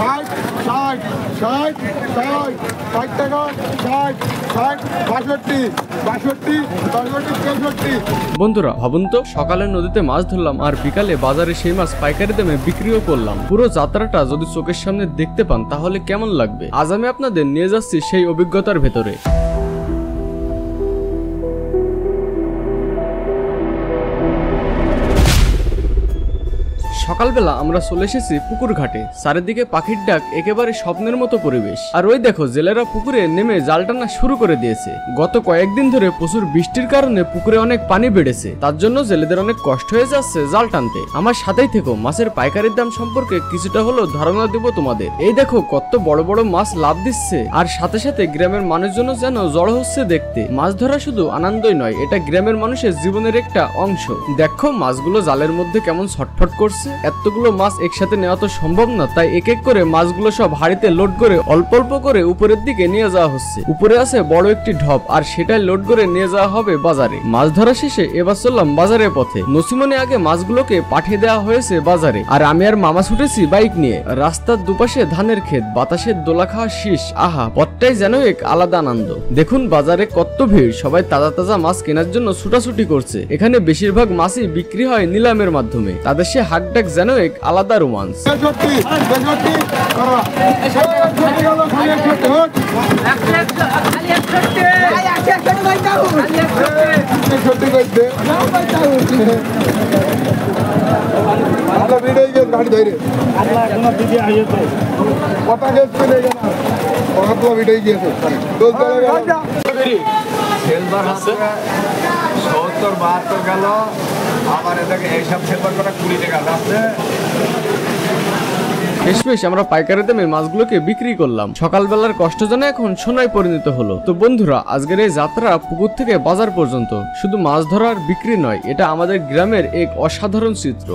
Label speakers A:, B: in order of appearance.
A: ষাট ষাট ষাট ষাট ষাট টাকা ষাট ষাট বাষট্টি বাষট্টি বাষট্টি তেষট্টি।
B: বন্ধুরা ভাবুন তো, সকালে নদীতে মাছ ধরলাম আর বিকালে বাজারে সেই মাছ পাইকারি দামে বিক্রিও করলাম। পুরো যাত্রাটা যদি চোখের সামনে দেখতে পান তাহলে কেমন লাগবে? আজ আমি আপনাদের নিয়ে যাচ্ছি সেই অভিজ্ঞতার ভেতরে। সকালবেলা আমরা চলে এসেছি পুকুর ঘাটে। চারিদিকে পাখির ডাক, একেবারে স্বপ্নের মতো পরিবেশ। আর ওই দেখো, জেলেরা পুকুরে নেমে জাল টানা শুরু করে দিয়েছে। গত কয়েকদিন ধরে প্রচুর বৃষ্টির কারণে পুকুরে অনেক পানি বেড়েছে, তার জন্য জেলেদের অনেক কষ্ট হয়ে যাচ্ছে জাল টানতে। আমার সাথেই থেকো, মাছের পাইকারির দাম সম্পর্কে কিছুটা হলেও ধারণা দেব তোমাদের। এই দেখো কত বড় বড় মাছ লাভ দিচ্ছে, আর সাথে সাথে গ্রামের মানুষজনও যেন জড়ো হচ্ছে দেখতে। মাছ ধরা শুধু আনন্দই নয়, এটা গ্রামের মানুষের জীবনের একটা অংশ। দেখো মাছগুলো জালের মধ্যে কেমন ছটফট করছে। এতগুলো মাছ একসাথে নেওয়া তো সম্ভব না, তাই এক এক করে মাছগুলো সব হাড়িতে লোড করে অল্প অল্প করে উপরের দিকে নিয়ে যাওয়া হচ্ছে। উপরে আছে বড় একটি ঢপ, আর সেটাই লোড করে নিয়ে যাওয়া হবে বাজারে। মাছ ধরা শেষে এবার চললাম বাজারের পথে। নসিমনে আগে মাছগুলোকে পাঠিয়ে দেওয়া হয়েছে বাজারে, আর আমি আর মামা ছুটেছি বাইক নিয়ে। রাস্তার দুপাশে ধানের ক্ষেত, বাতাসের দোলা খাওয়া শীষ, আহা পথটাই যেন এক আলাদা আনন্দ। দেখুন বাজারে কত ভিড়, সবাই তাজা তাজা মাছ কেনার জন্য ছুটাছুটি করছে। এখানে বেশিরভাগ মাছই বিক্রি হয় নিলামের মাধ্যমে, তাদের সে হাকডাক যেন এক আলাদা রোমান্স। শেষমেশ আমরা পাইকারি দামে মাছগুলোকে বিক্রি করলাম। সকালবেলার কষ্ট যেন এখন সোনায় পরিণত হলো। তো বন্ধুরা, আজকের এই যাত্রা পুকুর থেকে বাজার পর্যন্ত শুধু মাছ ধরার বিক্রি নয়, এটা আমাদের গ্রামের এক অসাধারণ চিত্র।